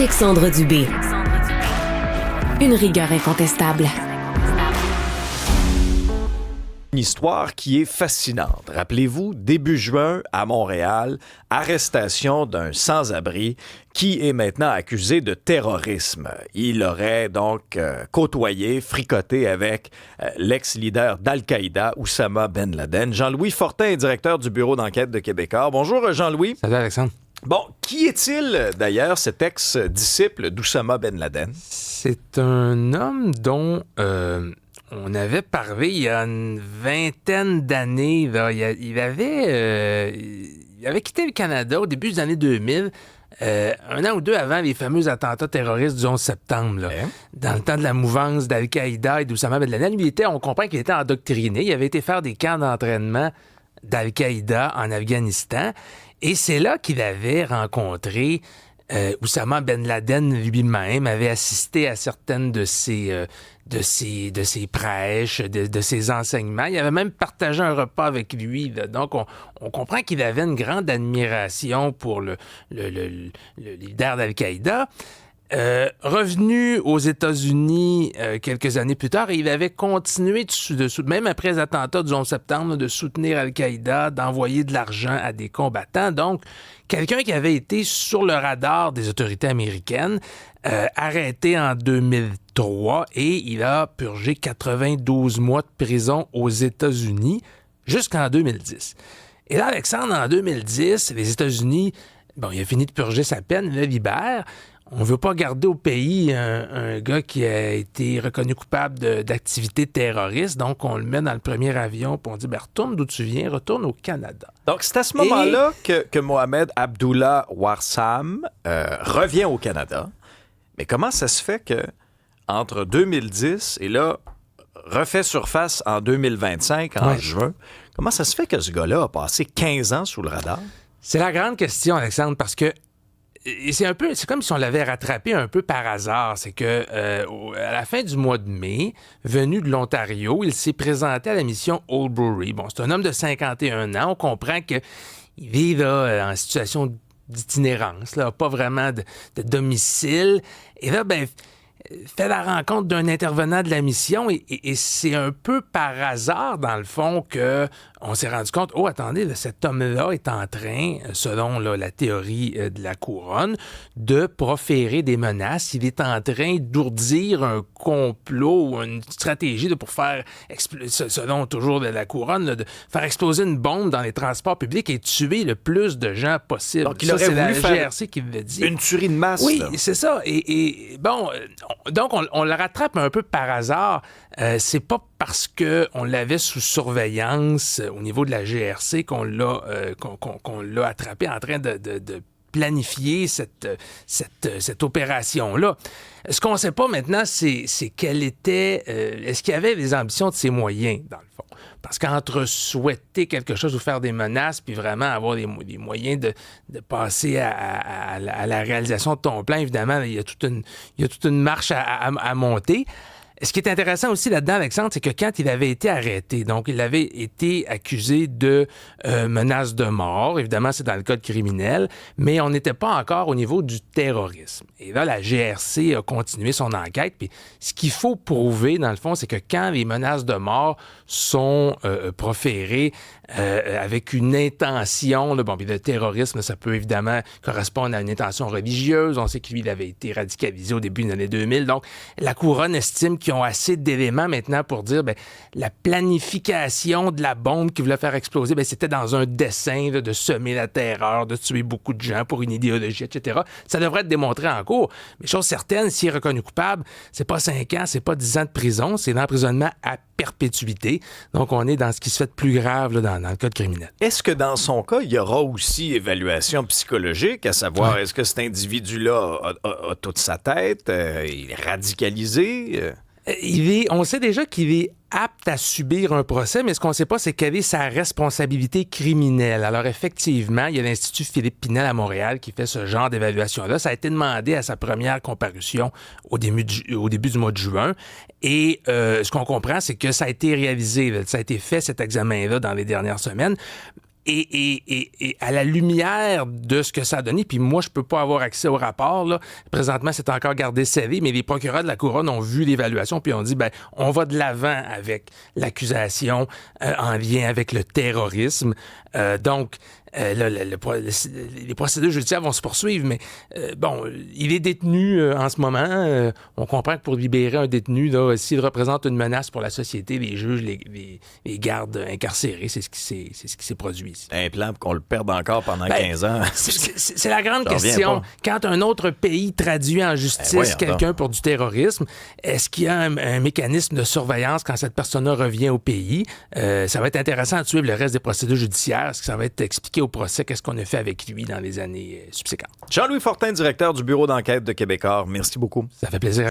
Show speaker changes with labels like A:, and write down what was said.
A: Alexandre Dubé. Une rigueur incontestable.
B: Une histoire qui est fascinante. Rappelez-vous, début juin, à Montréal, arrestation d'un sans-abri qui est maintenant accusé de terrorisme. Il aurait donc côtoyé, fricoté avec l'ex-leader d'Al-Qaïda, Oussama Ben Laden. Jean-Louis Fortin est directeur du bureau d'enquête de Québécois. Bonjour Jean-Louis.
C: Salut Alexandre.
B: Bon, qui est-il d'ailleurs, cet ex-disciple d'Oussama Ben Laden?
C: C'est un homme dont on avait parlé il y a une vingtaine d'années. Il avait quitté le Canada au début des années 2000, un an ou deux avant les fameux attentats terroristes du 11 septembre. Là. Dans le temps de la mouvance d'Al-Qaïda et d'Oussama Ben Laden, on comprend qu'il était endoctriné. Il avait été faire des camps d'entraînement d'Al-Qaïda en Afghanistan. Et c'est là qu'il avait rencontré Oussama Ben Laden lui-même, avait assisté à certaines de ses prêches, de ses enseignements. Il avait même partagé un repas avec lui. Là. Donc, on comprend qu'il avait une grande admiration pour le leader d'Al-Qaïda. Revenu aux États-Unis quelques années plus tard, il avait continué, même après les attentats du 11 septembre, de soutenir Al-Qaïda, d'envoyer de l'argent à des combattants. Donc, quelqu'un qui avait été sur le radar des autorités américaines, arrêté en 2003, et il a purgé 92 mois de prison aux États-Unis jusqu'en 2010. Et là, Alexandre, en 2010, les États-Unis, il a fini de purger sa peine, il le libère. On ne veut pas garder au pays un gars qui a été reconnu coupable d'activités terroristes, donc on le met dans le premier avion puis on dit retourne d'où tu viens, retourne au Canada.
B: Donc c'est à ce moment-là que Mohamed Abdullah Warsam revient au Canada. Mais comment ça se fait que entre 2010 et là refait surface en 2025 en juin, comment ça se fait que ce gars-là a passé 15 ans sous le radar?
C: C'est la grande question, Alexandre, parce que c'est comme si on l'avait rattrapé un peu par hasard. C'est que à la fin du mois de mai, venu de l'Ontario, il s'est présenté à la mission Oldbury. Bon, c'est un homme de 51 ans. On comprend qu'il vit là, en situation d'itinérance, là, pas vraiment de domicile. Et là, fait la rencontre d'un intervenant de la mission et c'est un peu par hasard, dans le fond, qu'on s'est rendu compte, attendez, là, cet homme-là est en train, selon la théorie de la couronne, de proférer des menaces. Il est en train d'ourdir un complot ou une stratégie pour faire, selon toujours de la couronne, de faire exploser une bombe dans les transports publics et tuer le plus de gens possible.
B: Donc, il aurait voulu faire
C: GRC qui le dit.
B: Une tuerie de masse.
C: Oui,
B: là.
C: c'est ça. Donc, on le rattrape un peu par hasard. C'est pas parce qu'on l'avait sous surveillance au niveau de la GRC qu'on l'a attrapé en train de planifier cette opération-là. Ce qu'on ne sait pas maintenant, c'est quelle était... est-ce qu'il y avait les ambitions de ses moyens, dans le fond? Parce qu'entre souhaiter quelque chose ou faire des menaces, puis vraiment avoir des moyens de passer à la réalisation de ton plan, évidemment, il y a toute une marche à monter. Ce qui est intéressant aussi là-dedans, Alexandre, c'est que quand il avait été arrêté, donc il avait été accusé de menaces de mort, évidemment c'est dans le code criminel, mais on n'était pas encore au niveau du terrorisme. Et là, la GRC a continué son enquête, puis ce qu'il faut prouver, dans le fond, c'est que quand les menaces de mort sont proférées avec une intention, puis le terrorisme, ça peut évidemment correspondre à une intention religieuse, on sait que lui, il avait été radicalisé au début des années 2000, donc la couronne estime qui ont assez d'éléments maintenant pour dire la planification de la bombe qui voulait faire exploser, c'était dans un dessein de semer la terreur, de tuer beaucoup de gens pour une idéologie, etc. Ça devrait être démontré en cours. Mais chose certaine, s'il est reconnu coupable, c'est pas 5 ans, c'est pas 10 ans de prison, c'est l'emprisonnement à perpétuité. Donc, on est dans ce qui se fait de plus grave là, dans le code criminel.
B: Est-ce que dans son cas, il y aura aussi évaluation psychologique, à savoir, est-ce que cet individu-là a toute sa tête, il est radicalisé?
C: On sait déjà qu'il est apte à subir un procès, mais ce qu'on ne sait pas, c'est quelle est sa responsabilité criminelle. Alors, effectivement, il y a l'Institut Philippe Pinel à Montréal qui fait ce genre d'évaluation-là. Ça a été demandé à sa première comparution au début du mois de juin. Et ce qu'on comprend, c'est que ça a été réalisé, ça a été fait, cet examen-là, dans les dernières semaines. Et à la lumière de ce que ça a donné, puis moi, je peux pas avoir accès au rapport, là. Présentement, c'est encore gardé scellé, mais les procureurs de la Couronne ont vu l'évaluation, puis ont dit, on va de l'avant avec l'accusation en lien avec le terrorisme. Donc, les procédures judiciaires vont se poursuivre, mais il est détenu en ce moment. On comprend que pour libérer un détenu, là, s'il représente une menace pour la société, les juges les gardent incarcérés. C'est ce qui s'est produit ici.
B: Un plan pour qu'on le perde encore pendant 15 ans.
C: C'est la grande question. Quand un autre pays traduit en justice quelqu'un pour du terrorisme, est-ce qu'il y a un mécanisme de surveillance quand cette personne-là revient au pays? Ça va être intéressant de suivre le reste des procédures judiciaires. Est-ce que ça va être expliqué au procès qu'est-ce qu'on a fait avec lui dans les années subséquentes?
B: Jean-Louis Fortin, directeur du bureau d'enquête de Québecor, merci beaucoup.
C: Ça fait plaisir.